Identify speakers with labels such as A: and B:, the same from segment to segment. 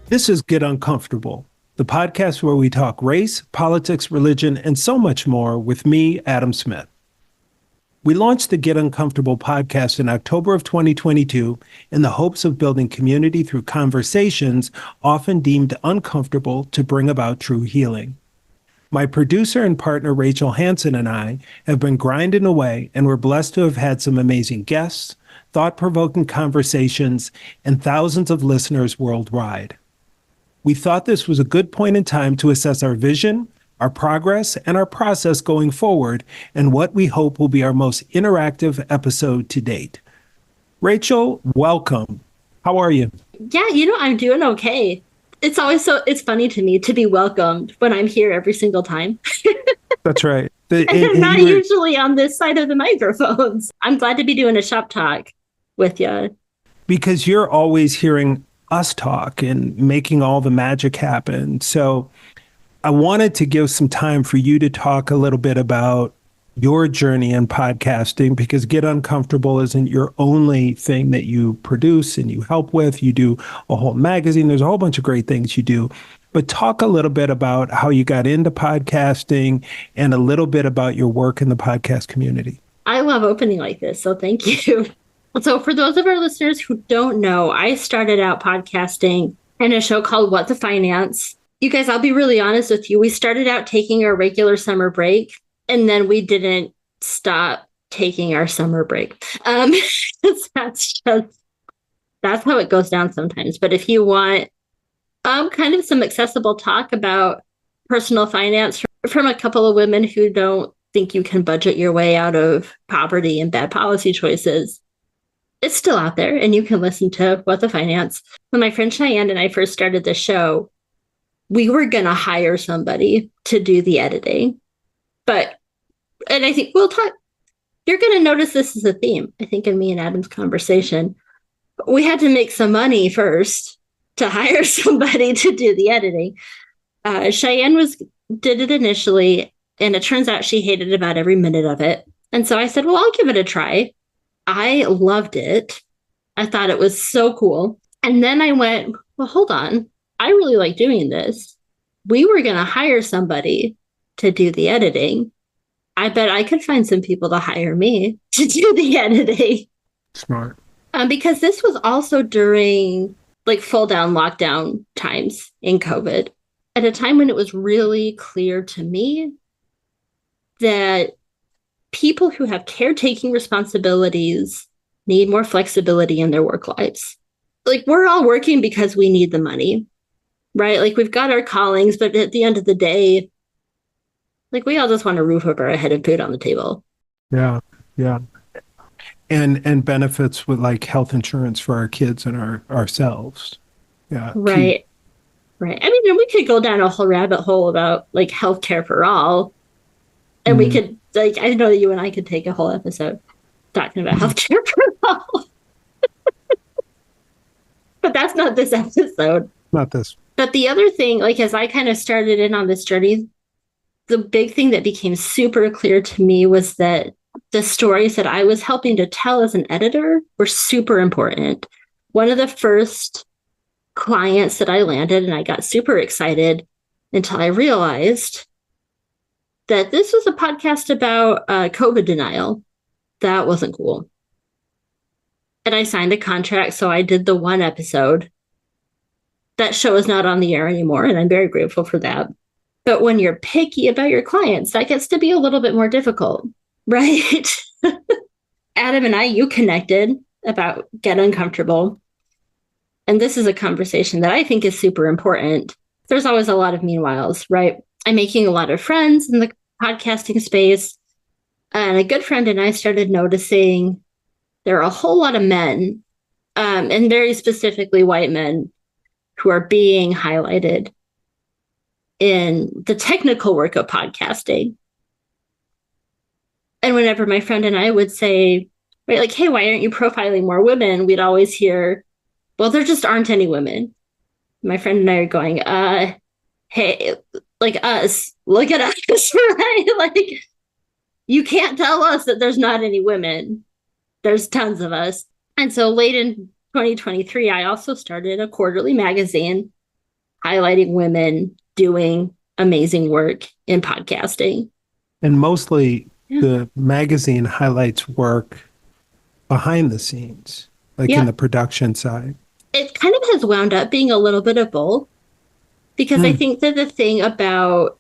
A: This is Get Uncomfortable, the podcast where we talk race, politics, religion, and so much more with me, Adam Smith. We launched the Get Uncomfortable podcast in October of 2022 in the hopes of building community through conversations often deemed uncomfortable to bring about true healing. My producer and partner, Rachel Hanson, and I have been grinding away, and we're blessed to have had some amazing guests, thought-provoking conversations, and thousands of listeners worldwide. We thought this was a good point in time to assess our vision, our progress, and our process going forward, and what we hope will be our most interactive episode to date. Rachel, welcome. How are you?
B: Yeah, I'm doing okay. It's funny to me to be welcomed when I'm here every single time.
A: That's right.
B: And I'm not usually on this side of the microphones. I'm glad to be doing a shop talk with you.
A: Because you're always hearing us talk and making all the magic happen. So I wanted to give some time for you to talk a little bit about your journey in podcasting, because Get Uncomfortable isn't your only thing that you produce and you help with. You do a whole magazine. There's a whole bunch of great things you do. But talk a little bit about how you got into podcasting and a little bit about your work in the podcast community.
B: I love opening like this, so thank you. So for those of our listeners who don't know, I started out podcasting in a show called What the Finance. You guys, I'll be really honest with you. We started out taking our regular summer break, and then we didn't stop taking our summer break. That's how it goes down sometimes. But if you want kind of some accessible talk about personal finance from a couple of women who don't think you can budget your way out of poverty and bad policy choices, it's still out there, and you can listen to What the Finance. When my friend Cheyenne and I first started the show, we were going to hire somebody to do the editing. And I think we'll talk, you're going to notice this is a theme, I think, in me and Adam's conversation. But we had to make some money first to hire somebody to do the editing. Cheyenne did it initially, and it turns out she hated about every minute of it. And so I said, well, I'll give it a try. I loved it. I thought it was so cool. And then I went, well, hold on. I really like doing this. We were going to hire somebody to do the editing. I bet I could find some people to hire me to do the editing.
A: Smart.
B: Because this was also during like full down lockdown times in COVID, at a time when it was really clear to me that people who have caretaking responsibilities need more flexibility in their work lives. Like, we're all working because we need the money, right? Like, we've got our callings, but at the end of the day, like, we all just want a roof over our head and food on the table.
A: Yeah, yeah. And benefits with like health insurance for our kids and ourselves. Yeah.
B: Right. Key. Right. I mean, we could go down a whole rabbit hole about like healthcare for all. And we could, like, I know that you and I could take a whole episode talking about healthcare for all. But that's not this episode.
A: Not this.
B: But the other thing, like, as I kind of started in on this journey, the big thing that became super clear to me was that the stories that I was helping to tell as an editor were super important. One of the first clients that I landed, and I got super excited until I realized that this was a podcast about COVID denial. That wasn't cool. And I signed a contract, so I did the one episode. That show is not on the air anymore, and I'm very grateful for that. But when you're picky about your clients, that gets to be a little bit more difficult, right? Adam and I, you connected about Get Uncomfortable. And this is a conversation that I think is super important. There's always a lot of meanwhiles, right? I'm making a lot of friends in the podcasting space. And a good friend and I started noticing there are a whole lot of men, and very specifically white men, who are being highlighted in the technical work of podcasting. And whenever my friend and I would say, right, like, hey, why aren't you profiling more women? We'd always hear, well, there just aren't any women. My friend and I are going, hey, like, us, look at us, right? Like, you can't tell us that there's not any women. There's tons of us. And so late in 2023, I also started a quarterly magazine highlighting women doing amazing work in podcasting.
A: And mostly
B: Yeah.
A: the magazine highlights work behind the scenes, like in
B: Yeah.
A: the production side.
B: It kind of has wound up being a little bit of both because I
A: Mm,
B: think that the thing about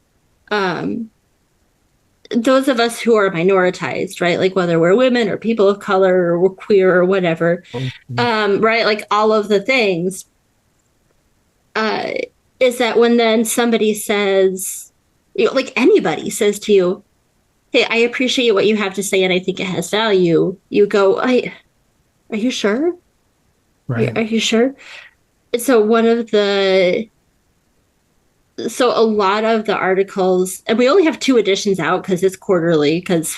B: um, those of us who are minoritized, right? Like whether we're women or people of color or we're queer or whatever,
A: okay.
B: right? Like all of the things, uh, is that when then somebody says, you know, like anybody says to you, "Hey, I appreciate what you have to say, and I think it has value." You go, are you sure?
A: Right.
B: Are you sure?" So one of the so a lot of the articles, and we only have 2 editions out because it's quarterly, because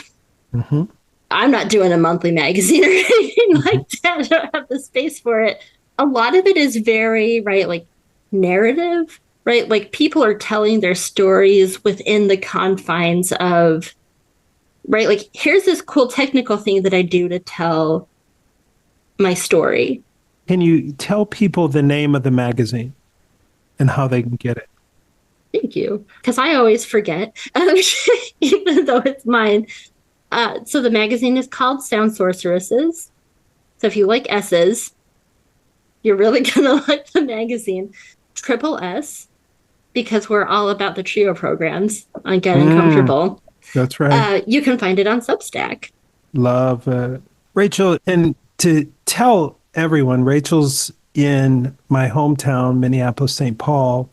A: Hmm.
B: I'm not doing a monthly magazine or anything like that. I don't have the space for it. A lot of it is very, right, like narrative, right? Like people are telling their stories within the confines of, right, like here's this cool technical thing that I do to tell my story.
A: Can you tell people the name of the magazine and how they can get it?
B: Thank you. Because I always forget, even though it's mine. So the magazine is called Sound Sorceresses. So if you like S's, you're really gonna like the magazine. Triple S, because we're all about the trio programs on Getting
A: Mm,
B: Comfortable.
A: that's right.
B: You can find it on Substack.
A: Love it. Rachel, and to tell everyone, Rachel's in my hometown, Minneapolis, St. Paul,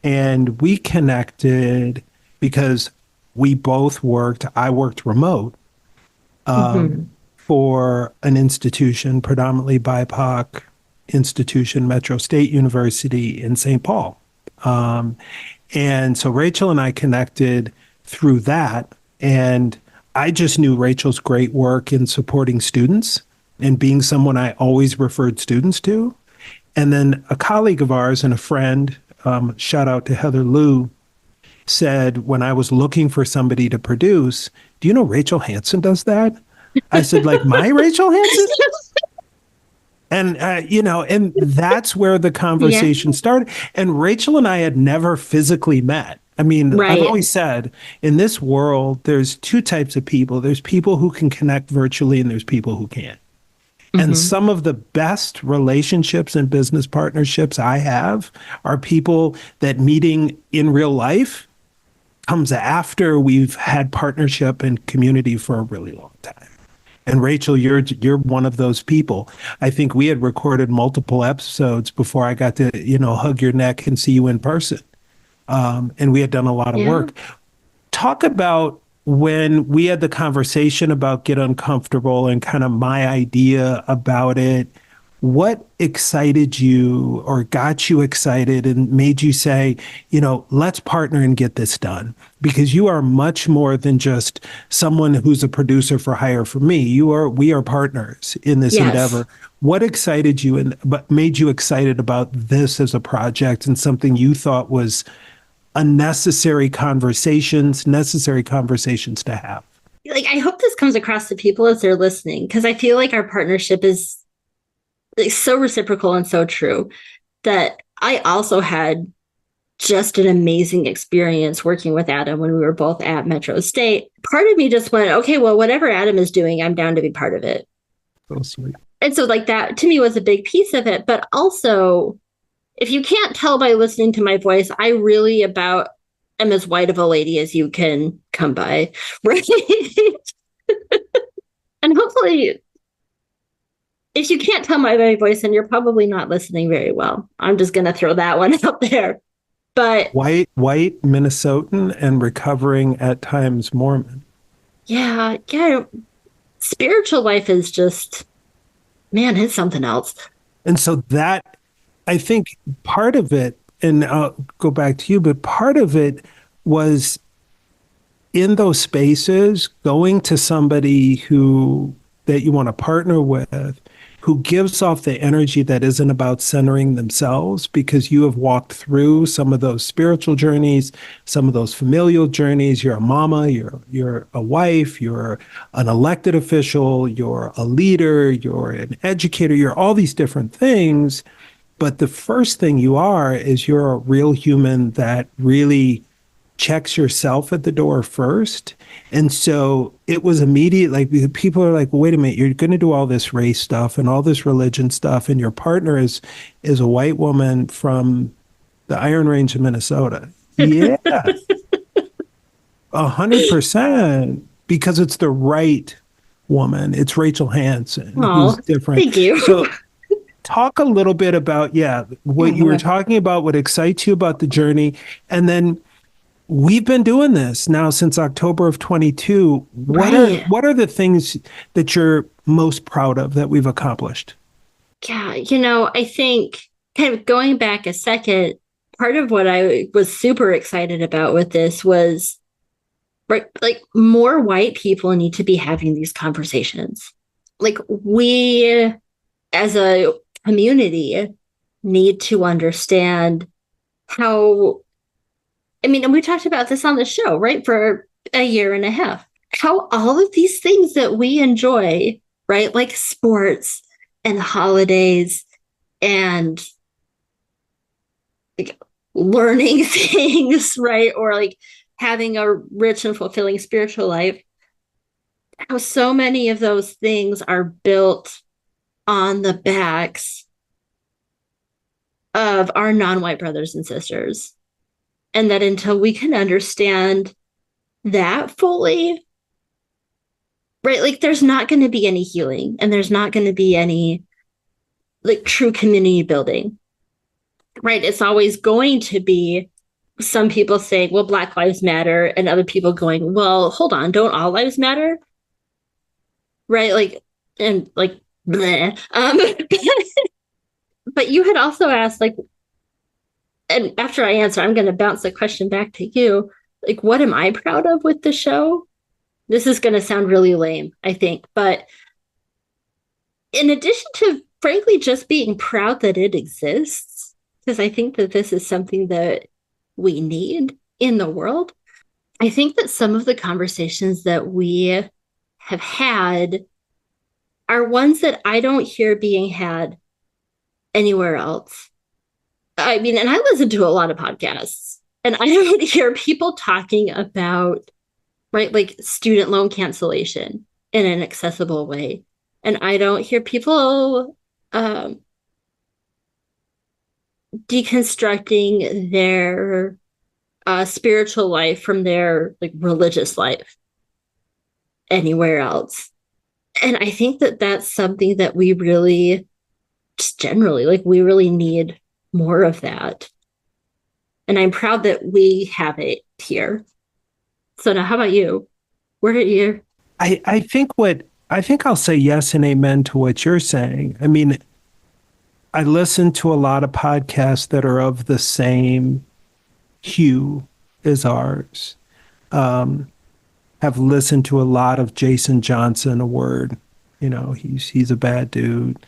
A: and we connected because I worked remote
B: Mm-hmm.
A: for an institution, predominantly BIPOC institution, Metro State University in St. Paul. Um, and so Rachel and I connected through that. And I just knew Rachel's great work in supporting students and being someone I always referred students to. And then a colleague of ours and a friend, shout out to Heather Liu, said when I was looking for somebody to produce, do you know Rachel Hanson does that? I said, like my Rachel Hanson? And, and that's where the
B: Yeah,
A: conversation started. And Rachel and I had never physically met. I mean, I've
B: right.
A: always said in this world, there's two types of people. There's people who can connect virtually and there's people who can't. And
B: Mm-hmm.
A: some of the best relationships and business partnerships I have are people that meeting in real life comes after we've had partnership and community for a really long time. And Rachel, you're one of those people. I think we had recorded multiple episodes before I got to, hug your neck and see you in person. And we had done a lot of
B: Yeah.
A: work. Talk about when we had the conversation about Get Uncomfortable and kind of my idea about it. What excited you or got you excited and made you say, let's partner and get this done? Because you are much more than just someone who's a producer for hire for me. We are partners in this
B: Yes.
A: endeavor. What excited you and but made you excited about this as a project and something you thought was necessary conversations to have?
B: Like, I hope this comes across to people as they're listening, because I feel like our partnership is like so reciprocal and so true that I also had just an amazing experience working with Adam when we were both at Metro State. Part of me just went, okay, well, whatever Adam is doing, I'm down to be part of it.
A: So sweet.
B: And so, like, that to me was a big piece of it. But also, if you can't tell by listening to my voice, I really about am as white of a lady as you can come by. Right. And hopefully, if you can't tell by my voice, then you're probably not listening very well. I'm just going to throw that one out there. But
A: White Minnesotan and recovering at times Mormon.
B: yeah, spiritual life is just, man, it's something else.
A: And so that, I think part of it, and I'll go back to you, but part of it was in those spaces, going to somebody that you want to partner with, who gives off the energy that isn't about centering themselves, because you have walked through some of those spiritual journeys, some of those familial journeys. You're a mama, you're a wife, you're an elected official, you're a leader, you're an educator, you're all these different things. But the first thing you are is you're a real human that really checks yourself at the door first. And so it was immediate, like people are like, well, wait a minute, you're going to do all this race stuff and all this religion stuff, and your partner is a white woman from the Iron Range of Minnesota. Yeah, 100%, because it's the right woman. It's Rachel Hanson, who's different.
B: Thank you.
A: So talk a little bit about, what you were talking about, what excites you about the journey. And then we've been doing this now since October of 22. What are the things that you're most proud of that we've accomplished?
B: Yeah, I think kind of going back a second, part of what I was super excited about with this was, right, like more white people need to be having these conversations. Like we as a community need to understand how, and we talked about this on the show, right, for a year and a half, how all of these things that we enjoy, right, like sports and holidays and like learning things, right, or like having a rich and fulfilling spiritual life, how so many of those things are built on the backs of our non-white brothers and sisters. And that until we can understand that fully, right, like there's not going to be any healing and there's not going to be any like true community building, right? It's always going to be some people saying, well, Black Lives Matter, and other people going, well, hold on, don't all lives matter? Right? Like, and like, bleh. But you had also asked, like, and after I answer, I'm going to bounce the question back to you. Like, what am I proud of with the show? This is going to sound really lame, I think. But in addition to, frankly, just being proud that it exists, because I think that this is something that we need in the world, I think that some of the conversations that we have had are ones that I don't hear being had anywhere else. And I listen to a lot of podcasts, and I don't hear people talking about, right, like student loan cancellation in an accessible way. And I don't hear people deconstructing their spiritual life from their like religious life anywhere else. And I think that that's something that we really, just generally, like we really need more of that. And I'm proud that we have it here. So now how about you? Where did you?
A: I think I'll say yes and amen to what you're saying. I listen to a lot of podcasts that are of the same hue as ours. Have listened to a lot of Jason Johnson, a word, he's a bad dude.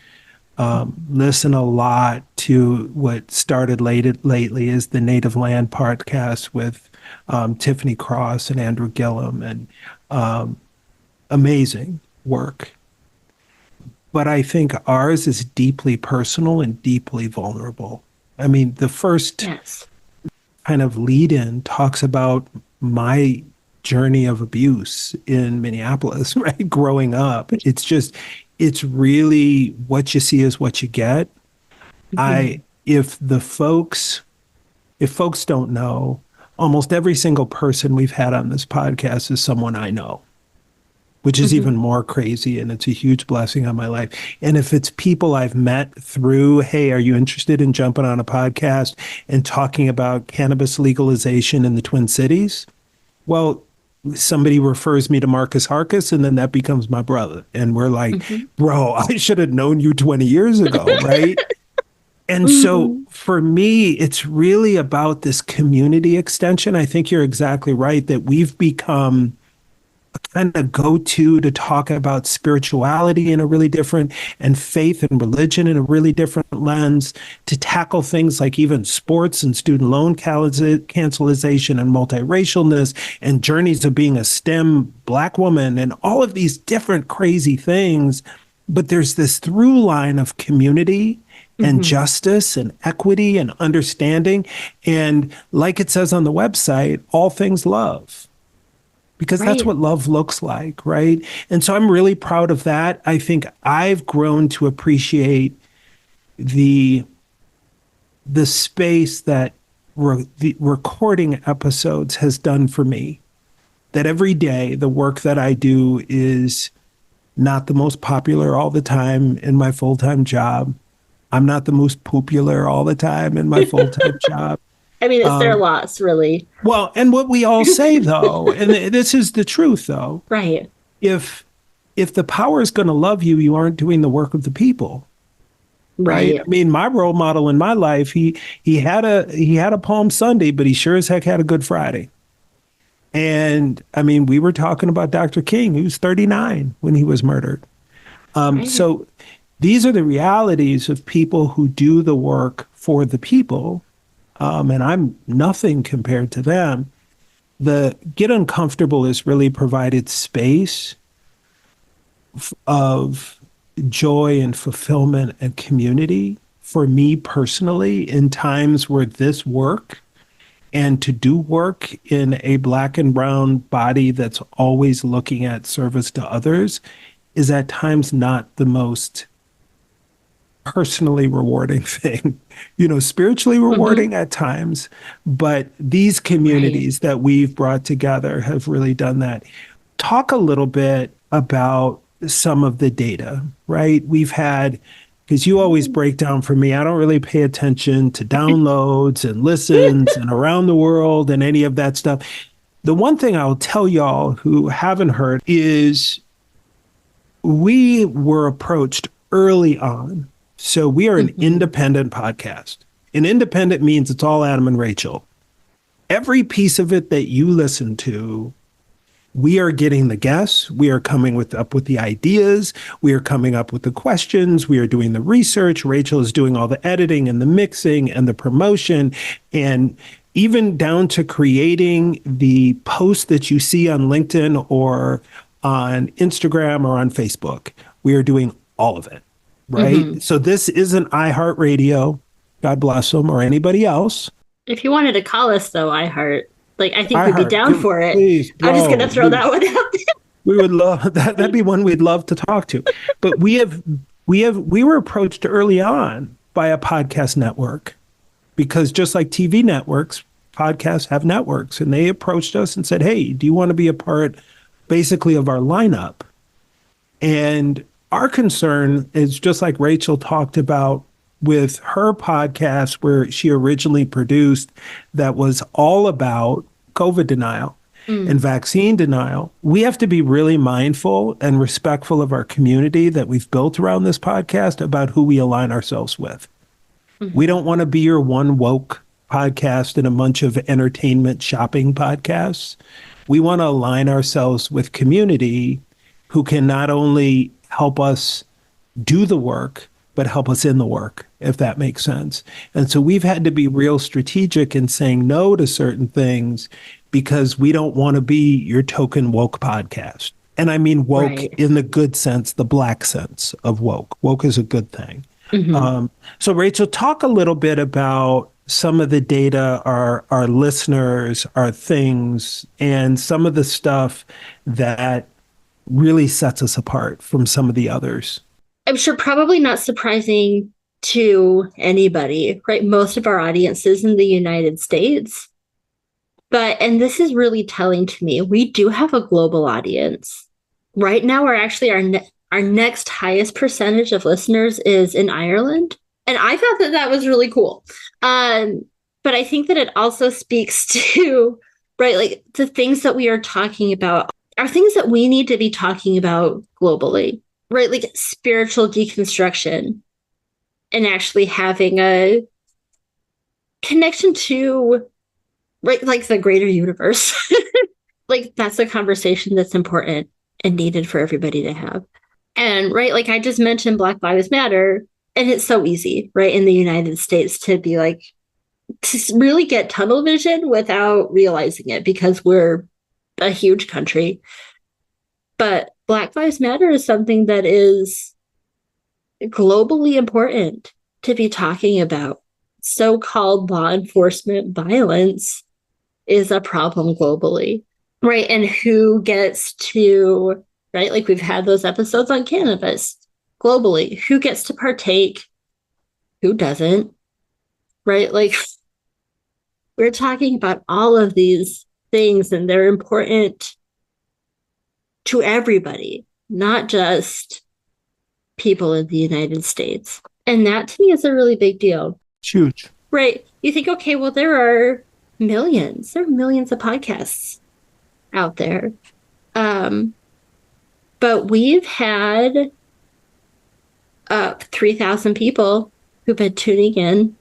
A: Listen a lot to what started lately is the Native Land podcast with Tiffany Cross and Andrew Gillum, and amazing work. But I think ours is deeply personal and deeply vulnerable. The first kind of lead-in talks about my journey of abuse in Minneapolis, right? Growing up. It's really what you see is what you get. Mm-hmm. If folks don't know, almost every single person we've had on this podcast is someone I know, which is even more crazy. And it's a huge blessing on my life. And if it's people I've met through, hey, are you interested in jumping on a podcast and talking about cannabis legalization in the Twin Cities? Well, somebody refers me to Marcus Harkis, and then that becomes my brother. And we're like, bro, I should have known you 20 years ago, right? And so for me, it's really about this community extension. I think you're exactly right that we've become a kind of go-to to talk about spirituality in a really different, and faith and religion in a really different lens, to tackle things like even sports and student loan cancellation and multiracialness and journeys of being a STEM Black woman and all of these different crazy things. But there's this through line of community and justice and equity and understanding. And like it says on the website, all things love, because that's what love looks like, right? And so I'm really proud of that. I think I've grown to appreciate the space that the recording episodes has done for me. That every day the work that I do is not the most popular all the time in my full-time job. I'm not the most popular all the time in my full-time job.
B: I mean, it's their loss, really.
A: Well, and what we all say, though, and this is the truth, though.
B: Right.
A: If the power is going to love you, you aren't doing the work of the people. Right. I mean, my role model in my life, he had a Palm Sunday, but he sure as heck had a Good Friday. And I mean, we were talking about Dr. King, who was 39 when he was murdered. So these are the realities of people who do the work for the people. And I'm nothing compared to them. The Get Uncomfortable has really provided space of joy and fulfillment and community for me personally in times where this work and to do work in a Black and brown body that's always looking at service to others is at times not the most personally rewarding thing, spiritually rewarding at times, but these communities that we've brought together have really done that. Talk a little bit about some of the data, right? We've had, because you always break down for me, I don't really pay attention to downloads and listens and around the world and any of that stuff. The one thing I'll tell y'all who haven't heard is we were approached early on. So we are an independent podcast. And independent means it's all Adam and Rachel. Every piece of it that you listen to, we are getting the guests. We are coming up with the ideas. We are coming up with the questions. We are doing the research. Rachel is doing all the editing and the mixing and the promotion, and even down to creating the posts that you see on LinkedIn or on Instagram or on Facebook. We are doing all of it. Right. So this isn't iHeartRadio, God bless them, or anybody else.
B: If you wanted to call us, though, I think we'd be down for it.
A: Please,
B: I'm just going to throw that one out there.
A: We would love that. That'd be one we'd love to talk to. But we were approached early on by a podcast network, because just like TV networks, podcasts have networks, and they approached us and said, "Hey, do you want to be a part, basically, of our lineup?" And our concern is just like Rachel talked about with her podcast, where she originally produced, that was all about COVID denial and vaccine denial. We have to be really mindful and respectful of our community that we've built around this podcast about who we align ourselves with. We don't want to be your one woke podcast and a bunch of entertainment shopping podcasts. We want to align ourselves with community who can not only help us do the work, but help us in the work, if that makes sense. And so we've had to be real strategic in saying no to certain things because we don't want to be your token woke podcast. And I mean woke in the good sense, the Black sense of woke. Woke is a good thing. So Rachel, talk a little bit about some of the data, our listeners, our things, and some of the stuff that really sets us apart from some of the others.
B: I'm sure probably not surprising to anybody, right? Most of our audience is in the United States. And this is really telling to me, we do have a global audience. Right now, our next highest percentage of listeners is in Ireland. And I thought that was really cool. But I think that it also speaks to, right, like the things that we are talking about are things that we need to be talking about globally, right? Like spiritual deconstruction and actually having a connection to, right, like the greater universe. Like that's a conversation that's important and needed for everybody to have. And right, like I just mentioned Black Lives Matter, and it's so easy, right, in the United States to be like, to really get tunnel vision without realizing it because we're a huge country. But Black Lives Matter is something that is globally important to be talking about so-called law enforcement violence is a problem globally, right? And who gets to, right? Like we've had those episodes on cannabis globally. Who gets to partake? Who doesn't? Right? Like we're talking about all of these things and they're important to everybody, not just people in the United States. And that to me is a really big deal.
A: Huge.
B: Right. You think, okay, well, there are millions of podcasts out there. But we've had 3,000 people who've been tuning in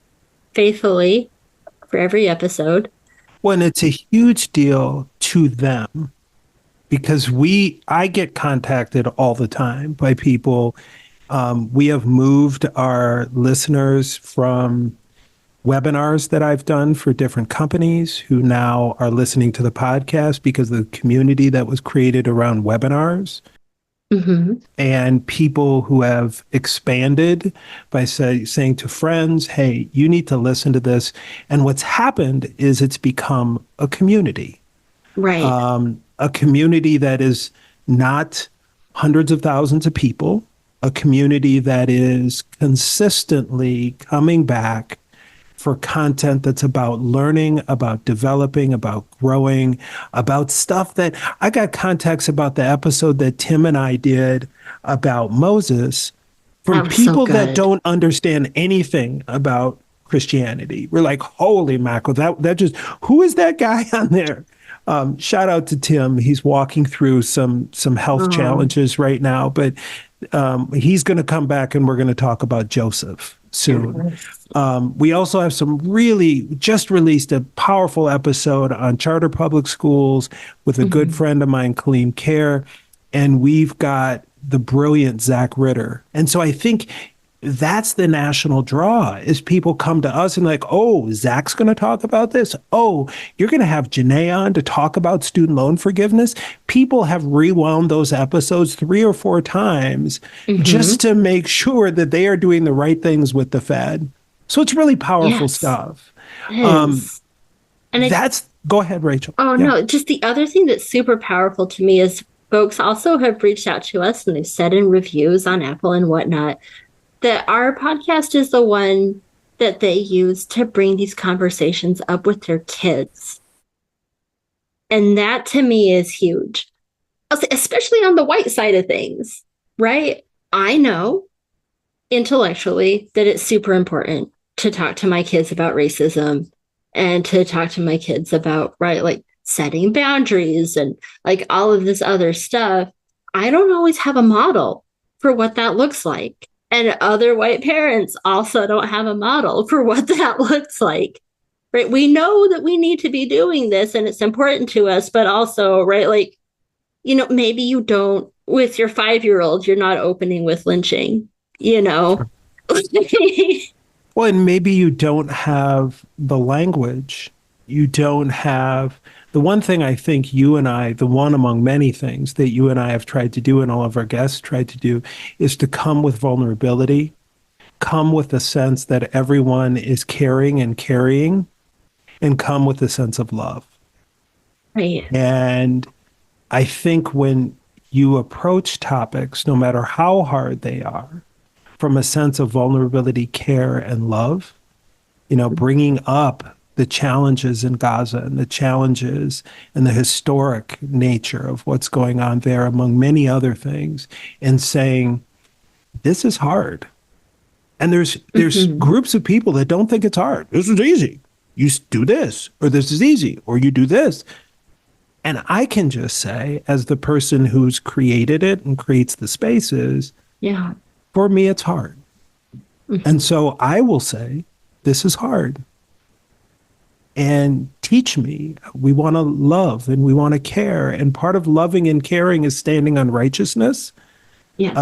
B: faithfully for every episode.
A: Well, and it's a huge deal to them because I get contacted all the time by people. We have moved our listeners from webinars that I've done for different companies who now are listening to the podcast because of the community that was created around webinars.
B: Mm-hmm.
A: And people who have expanded by saying to friends, hey, you need to listen to this. And what's happened is it's become a community.
B: Right.
A: A community that is not hundreds of thousands of people, a community that is consistently coming back for content that's about learning, about developing, about growing, about stuff that I got contacts about the episode that Tim and I did about Moses from people that don't understand anything about Christianity. We're like, holy mackerel, that just, who is that guy on there? Shout out to Tim. He's walking through some health challenges right now, but he's going to come back and we're going to talk about Joseph soon. We also have just released a powerful episode on charter public schools with a good friend of mine, Kaleem Care, and we've got the brilliant Zach Ritter. And so I think that's the national draw is people come to us and like, oh, Zach's going to talk about this. Oh, you're going to have Janae on to talk about student loan forgiveness. People have rewound those episodes 3 or 4 times just to make sure that they are doing the right things with the Fed. So it's really powerful stuff. Go ahead, Rachel.
B: No, just the other thing that's super powerful to me is folks also have reached out to us and they've said in reviews on Apple and whatnot that our podcast is the one that they use to bring these conversations up with their kids. And that to me is huge, especially on the white side of things, right? I know intellectually that it's super important to talk to my kids about racism and to talk to my kids about, right, like setting boundaries and like all of this other stuff. I don't always have a model for what that looks like. And other white parents also don't have a model for what that looks like, right? We know that we need to be doing this and it's important to us, but also, right, like, maybe you don't, with your 5-year-old, you're not opening with lynching, Sure.
A: Well, and maybe you don't have the language. You don't have the one thing I think you and I, the one among many things that you and I have tried to do and all of our guests tried to do is to come with vulnerability, come with a sense that everyone is caring and carrying, and come with a sense of love.
B: Right.
A: And I think when you approach topics, no matter how hard they are, from a sense of vulnerability, care, and love, bringing up the challenges in Gaza and the challenges and the historic nature of what's going on there, among many other things, and saying, this is hard. And there's groups of people that don't think it's hard. This is easy. You do this, or this is easy, or you do this. And I can just say, as the person who's created it and creates the spaces, for me, it's hard. And so I will say, this is hard. And teach me. We want to love and we want to care. And part of loving and caring is standing on righteousness.
B: Yes.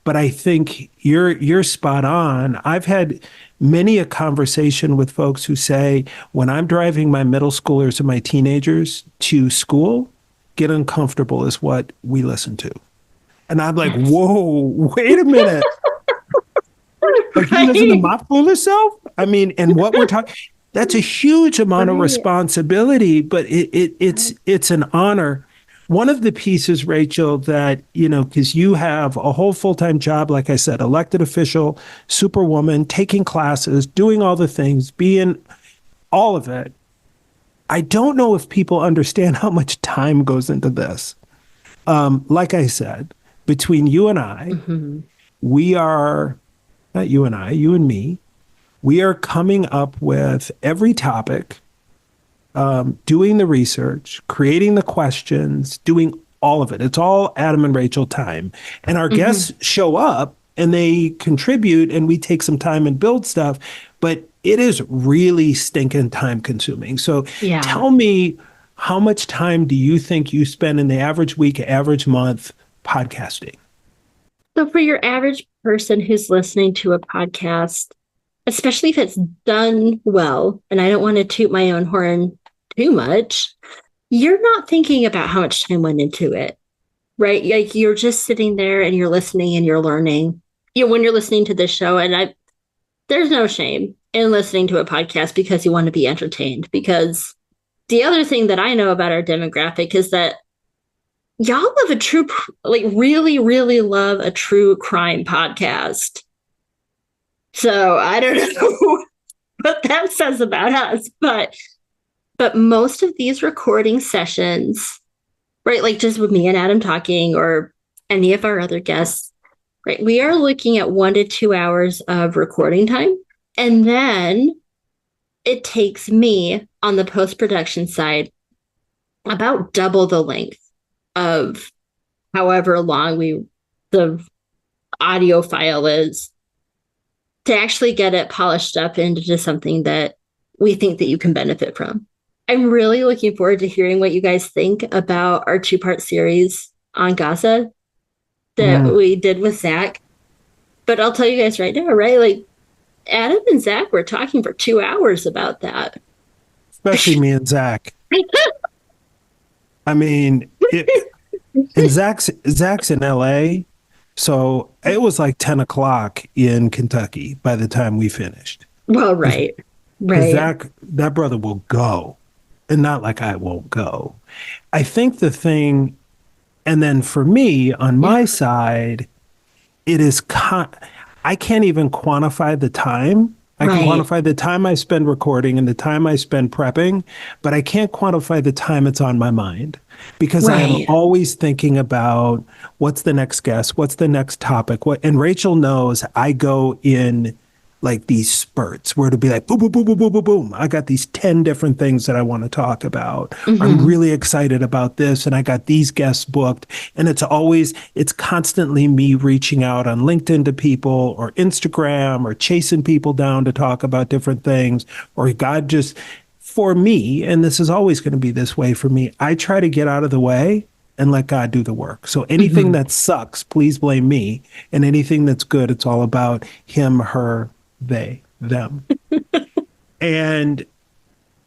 A: But I think you're spot on. I've had many a conversation with folks who say, when I'm driving my middle schoolers and my teenagers to school, Get Uncomfortable is what we listen to. And I'm like, whoa, wait a minute. Like, you listen to
B: Right.
A: my foolish self? I mean, and what we're talking, that's a huge amount of
B: Right.
A: responsibility, but it's an honor. One of the pieces, Rachel, that, because you have a whole full-time job, like I said, elected official, superwoman, taking classes, doing all the things, being all of it. I don't know if people understand how much time goes into this. Like I said, between you and I,
B: Mhm.
A: we are, not you and I, you and me, we are coming up with every topic, doing the research, creating the questions, doing all of it. It's all Adam and Rachel time. And our
B: Mhm.
A: guests show up and they contribute and we take some time and build stuff, but it is really stinking time consuming. So
B: Yeah.
A: tell me, how much time do you think you spend in the average week, average month podcasting?
B: So for your average person who's listening to a podcast, especially if it's done well, and I don't want to toot my own horn too much, you're not thinking about how much time went into it, right? Like you're just sitting there and you're listening and you're learning. When you're listening to this show, and there's no shame in listening to a podcast because you want to be entertained. Because the other thing that I know about our demographic is that y'all love a true, like really, really love a true crime podcast. So I don't know what that says about us, but most of these recording sessions, right, like just with me and Adam talking or any of our other guests, right, we are looking at 1 to 2 hours of recording time. And then it takes me on the post production side about double the length of however long the audio file is to actually get it polished up into something that we think that you can benefit from. I'm really looking forward to hearing what you guys think about our 2-part series on Gaza that
A: Mm,
B: we did with Zach. But I'll tell you guys right now, right? Like Adam and Zach were talking for 2 hours about that.
A: especially me and Zach. I mean, and Zach's in LA. So it was like 10 o'clock in Kentucky by the time we finished.
B: Well,
A: Because
B: right. Right.
A: Zach, that brother will go. And not like I won't go. I think the thing, and then for me on
B: Yeah.
A: my side, it is I can't even quantify the time. I can
B: Right.
A: quantify the time I spend recording and the time I spend prepping, but I can't quantify the time it's on my mind because I am
B: Right.
A: always thinking about what's the next guest, what's the next topic, what, and Rachel knows I go in like these spurts where it'll be like boom, boom, boom, boom, boom, boom, boom. I got these 10 different things that I want to talk about. I'm
B: Mm-hmm.
A: really excited about this and I got these guests booked. And it's constantly me reaching out on LinkedIn to people or Instagram or chasing people down to talk about different things. Or God just, for me, and this is always going to be this way for me, I try to get out of the way and let God do the work. So anything
B: Mm-hmm.
A: that sucks, please blame me. And anything that's good, it's all about him, her, they, them. And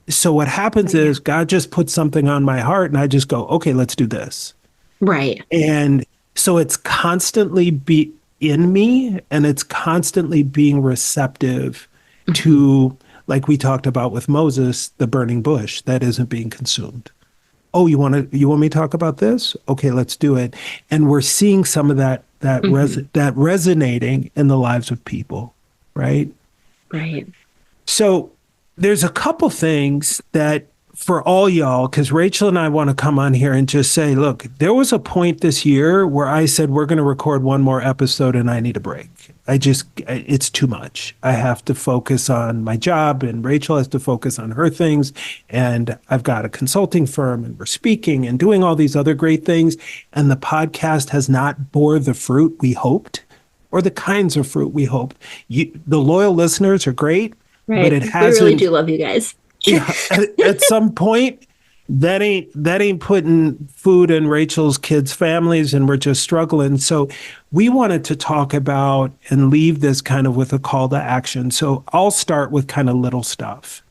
A: so what happens
B: Yeah.
A: is God just puts something on my heart and I just go, okay, let's do this.
B: Right.
A: And so it's constantly be in me and it's constantly being receptive
B: Mm-hmm.
A: to, like we talked about with Moses, the burning bush that isn't being consumed. Oh, you want me to talk about this? Okay, let's do it. And we're seeing some of
B: Mm-hmm.
A: that resonating in the lives of people, right?
B: Right.
A: So there's a couple things that for all y'all, because Rachel and I want to come on here and just say, look, there was a point this year where I said, we're going to record one more episode and I need a break. It's too much. I have to focus on my job and Rachel has to focus on her things. And I've got a consulting firm and we're speaking and doing all these other great things. And the podcast has not bore the fruit we hoped or the kinds of fruit we hoped. The loyal listeners are great, but
B: Right.
A: it
B: We really
A: hasn't.
B: do love you guys.
A: Yeah, at some point, that ain't putting food in Rachel's kids' families, and we're just struggling. So we wanted to talk about and leave this kind of with a call to action. So I'll start with kind of little stuff.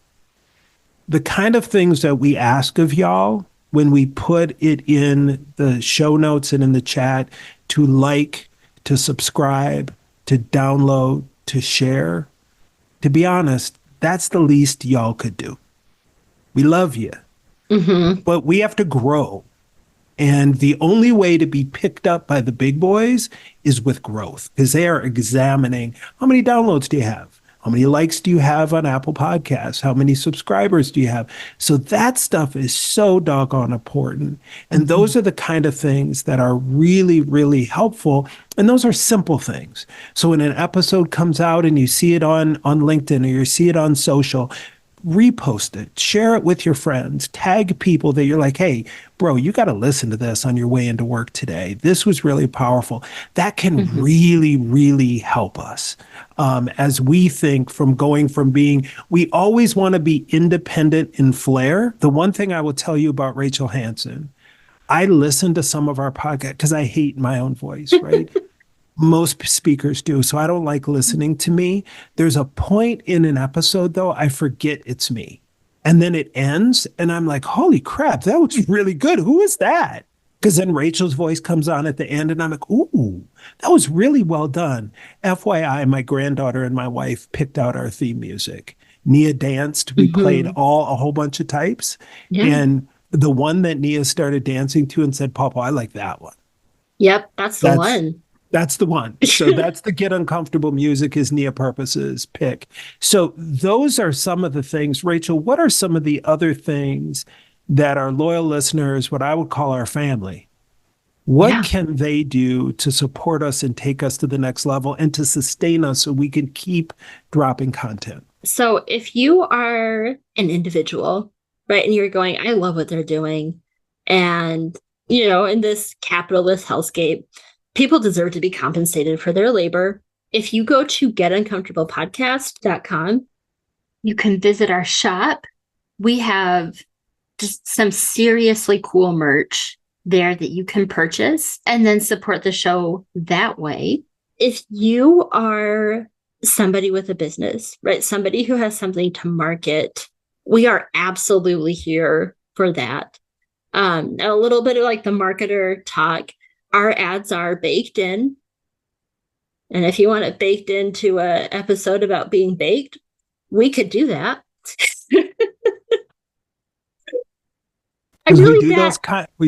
A: The kind of things that we ask of y'all when we put it in the show notes and in the chat to like, to subscribe, to download, to share, to be honest, that's the least y'all could do. We love you,
B: Mm-hmm.
A: but we have to grow. And the only way to be picked up by the big boys is with growth, because they are examining how many downloads do you have? How many likes do you have on Apple Podcasts? How many subscribers do you have? So that stuff is so doggone important. And those are the kind of things that are really, really helpful. And those are simple things. So when an episode comes out and you see it on LinkedIn or you see it on social, repost it, share it with your friends, tag people that you're like, hey, bro, you got to listen to this on your way into work today. This was really powerful. That can really, really help us as we think from going from being, we always want to be independent in flair. The one thing I will tell you about Rachel Hanson, I listen to some of our podcasts because I hate my own voice, right? Most speakers do. So I don't like listening to me. There's a point in an episode, though, I forget it's me. And then it ends, and I'm like, holy crap, that was really good. Who is that? Because then Rachel's voice comes on at the end, and I'm like, ooh, that was really well done. FYI, my granddaughter and my wife picked out our theme music. Nia danced. We played a whole bunch of types.
B: Yeah.
A: And the one that Nia started dancing to and said, Papa, I like that one.
B: Yep, that's the one.
A: That's the one. So that's the Get Uncomfortable music is Nia Purpose's pick. So those are some of the things. Rachel, what are some of the other things that our loyal listeners, what I would call our family, what can they do to support us and take us to the next level and to sustain us so we can keep dropping content?
B: So if you are an individual, right, and you're going, I love what they're doing. And, in this capitalist hellscape, people deserve to be compensated for their labor. If you go to getuncomfortablepodcast.com, you can visit our shop. We have just some seriously cool merch there that you can purchase and then support the show that way. If you are somebody with a business, right? Somebody who has something to market, we are absolutely here for that. A little bit of like the marketer talk. Our ads are baked in. And if you want it baked into an episode about being baked, we could do that.
A: We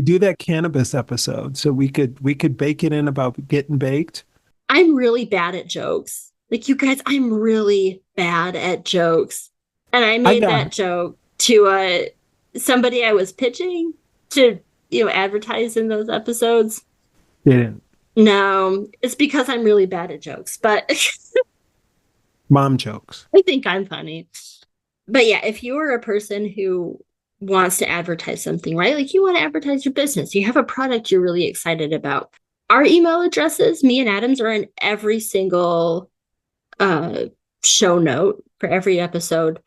A: do that cannabis episode. So we could bake it in about getting baked.
B: I'm really bad at jokes. Like, you guys, I'm really bad at jokes. And I made that joke to somebody I was pitching to, advertise in those episodes.
A: Didn't.
B: No, it's because I'm really bad at jokes, but
A: mom jokes.
B: I think I'm funny. But yeah, if you are a person who wants to advertise something, right? Like, you want to advertise your business, you have a product you're really excited about. Our email addresses, me and Adam's, are in every single show note for every episode.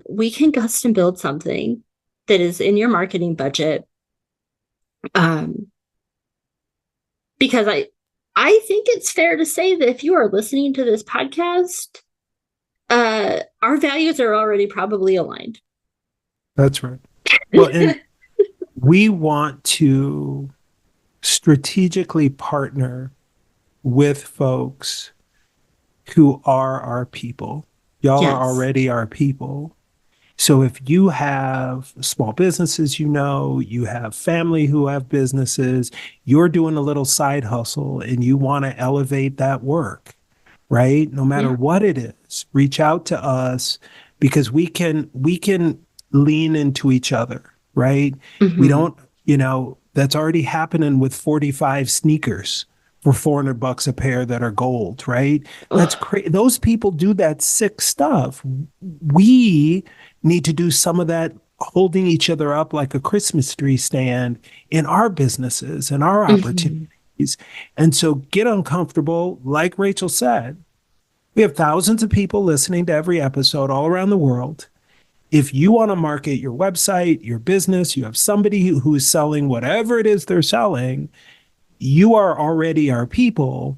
B: We can custom build something that is in your marketing budget. Because I think it's fair to say that if you are listening to this podcast, our values are already probably aligned.
A: That's right. Well, and we want to strategically partner with folks who are our people. Y'all are already our people. So if you have small businesses, you have family who have businesses, you're doing a little side hustle and you want to elevate that work, right? No matter what it is, reach out to us because we can lean into each other, right? We don't, that's already happening with 45 sneakers for $400 a pair that are gold, right? That's crazy. Those people do that sick stuff. We need to do some of that, holding each other up like a Christmas tree stand in our businesses and our opportunities. And so Get Uncomfortable, like Rachel said, we have thousands of people listening to every episode all around the world. If you want to market your website, your business, you have somebody who is selling whatever it is they're selling, you are already our people.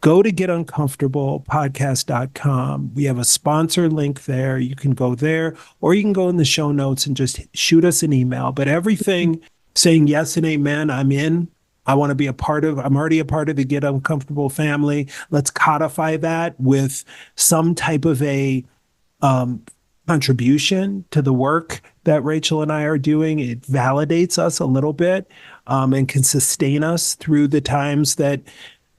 A: Go to getuncomfortablepodcast.com. We have a sponsor link there. You can go there, or you can go in the show notes and just shoot us an email. But everything saying yes and amen, I'm in, I want to be a part of, I'm already a part of the Get Uncomfortable family. Let's codify that with some type of a um, contribution to the work that Rachel and I are doing. It validates us a little bit and can sustain us through the times that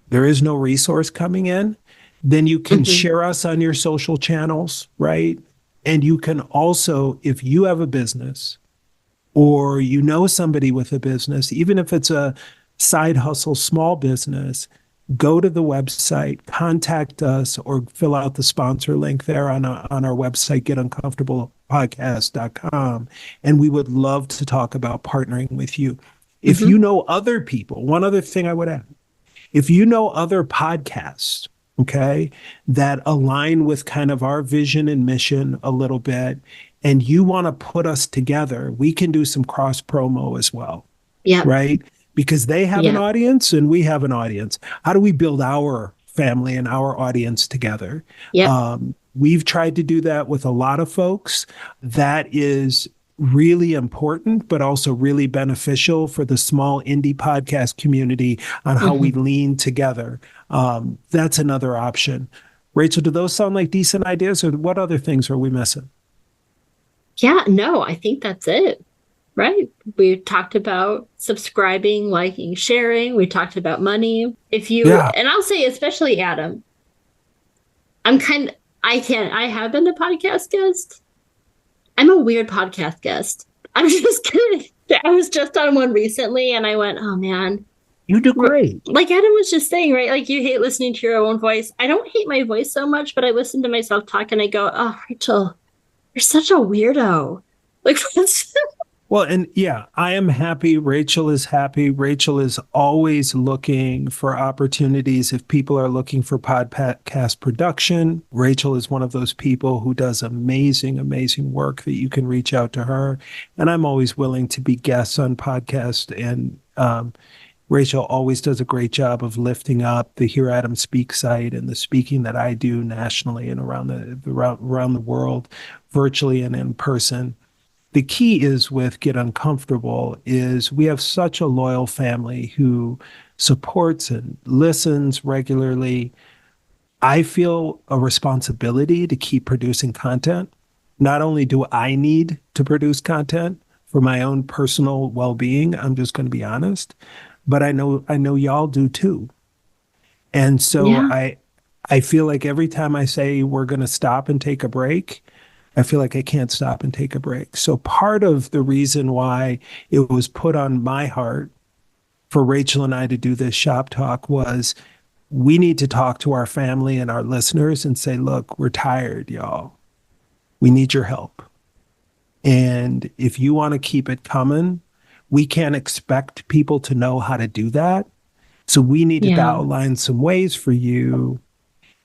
A: there is no resource coming in. Then you can
B: Mm-hmm.
A: share us on your social channels, right? And you can also, if you have a business or you know somebody with a business, even if it's a side hustle, small business, go to the website, contact us, or fill out the sponsor link there on our website, getuncomfortablepodcast.com. And we would love to talk about partnering with you. If
B: Mm-hmm.
A: you know other people, one other thing I would add, if you know other podcasts, okay, that align with kind of our vision and mission a little bit, and you want to put us together, we can do some cross promo as well,
B: Yep.
A: right? Because they have an
B: Yep.
A: audience and we have an audience. How do we build our family and our audience together?
B: Yep.
A: We've tried to do that with a lot of folks. That is really important, but also really beneficial for the small indie podcast community on how we
B: Mm-hmm.
A: lean together. That's another option. Rachel, do those sound like decent ideas, or what other things are we missing?
B: Yeah, no, I think that's it. Right. We talked about subscribing, liking, sharing. We talked about money. If you,
A: Yeah.
B: and I'll say, especially Adam, I have been a podcast guest. I'm a weird podcast guest. I'm just kidding. I was just on one recently and I went, oh man.
A: You do great.
B: Like Adam was just saying, right? Like you hate listening to your own voice. I don't hate my voice so much, but I listen to myself talk and I go, oh, Rachel, you're such a weirdo. Like, what's
A: Well, and yeah, I am happy. Rachel is happy. Rachel is always looking for opportunities. If people are looking for podcast production, Rachel is one of those people who does amazing, amazing work that you can reach out to her. And I'm always willing to be guests on podcasts. And Rachel always does a great job of lifting up the Hear Adam Speak site and the speaking that I do nationally and around the world, virtually and in person. The key is with Get Uncomfortable is we have such a loyal family who supports and listens regularly. I feel a responsibility to keep producing content. Not only do I need to produce content for my own personal well-being, I'm just going to be honest, but I know y'all do too. And so
B: yeah.
A: I feel like every time I say we're going to stop and take a break, I feel like I can't stop and take a break. So part of the reason why it was put on my heart for Rachel and I to do this shop talk was we need to talk to our family and our listeners and say, look, we're tired, y'all. We need your help. And if you want to keep it coming, we can't expect people to know how to do that. So we needed to
B: Yeah.
A: outline some ways for you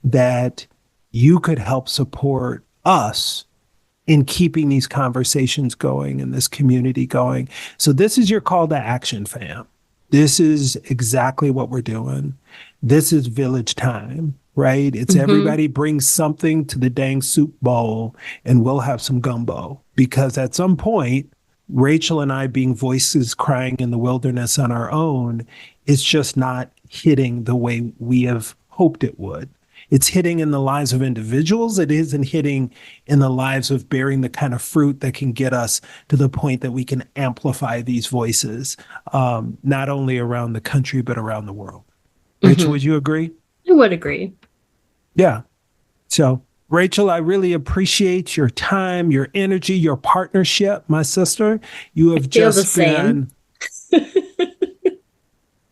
A: that you could help support us in keeping these conversations going and this community going. So this is your call to action, fam. This is exactly what we're doing. This is village time, right? It's everybody brings something to the dang soup bowl and we'll have some gumbo. Because at some point, Rachel and I being voices crying in the wilderness on our own, it's just not hitting the way we have hoped it would. It's hitting in the lives of individuals. It isn't hitting in the lives of bearing the kind of fruit that can get us to the point that we can amplify these voices, not only around the country, but around the world. Rachel, would you agree?
B: I would agree.
A: Yeah. So, Rachel, I really appreciate your time, your energy, your partnership, my sister. You have
B: Feel the
A: just
B: same.
A: been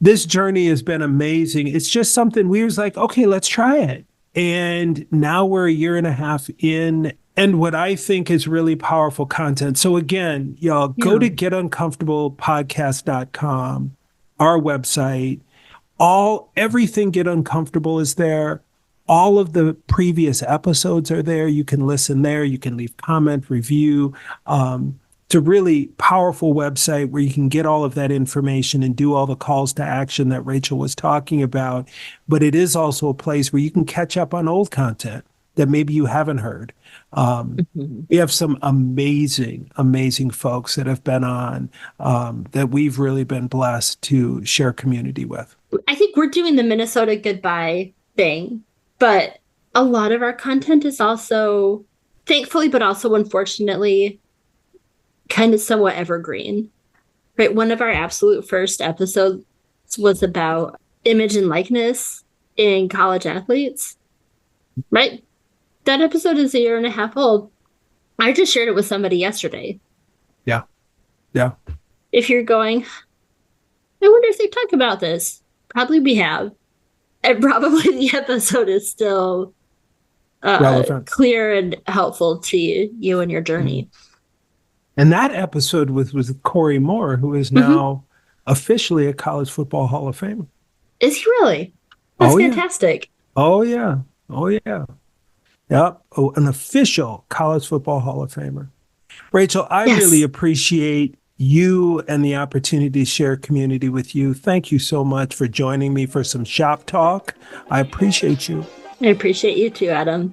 A: this journey has been amazing. It's just something we was like, okay, let's try it. And now we're a year and a half in, and what I think is really powerful content. So again, y'all go to getuncomfortablepodcast.com, our website. Everything Get Uncomfortable is there. All of the previous episodes are there. You can listen there. You can leave comment, review. It's a really powerful website where you can get all of that information and do all the calls to action that Rachel was talking about. But it is also a place where you can catch up on old content. that maybe you haven't heard.
B: Mhm.
A: We have some amazing, amazing folks that have been on that we've really been blessed to share community with.
B: I think we're doing the Minnesota goodbye thing, but a lot of our content is also, thankfully, but also unfortunately, kind of somewhat evergreen. Right? One of our absolute first episodes was about image and likeness in college athletes. Right? That episode is a year and a half old. I just shared it with somebody yesterday.
A: Yeah. Yeah.
B: If you're going, I wonder if they talk about this. Probably we have. And probably the episode is still
A: Relevant.
B: clear and helpful to you and your
A: Mhm.
B: journey.
A: And that episode was Corey Moore, who is
B: Mm-hmm.
A: now officially a college football Hall of Famer.
B: Is he really? That's
A: Oh, yeah.
B: fantastic.
A: Oh, yeah. Oh, yeah. Yep. Oh, an official college football Hall of Famer. Rachel, I really
B: Yes.
A: appreciate you and the opportunity to share community with you. Thank you so much for joining me for some shop talk. I appreciate you.
B: I appreciate you too, Adam.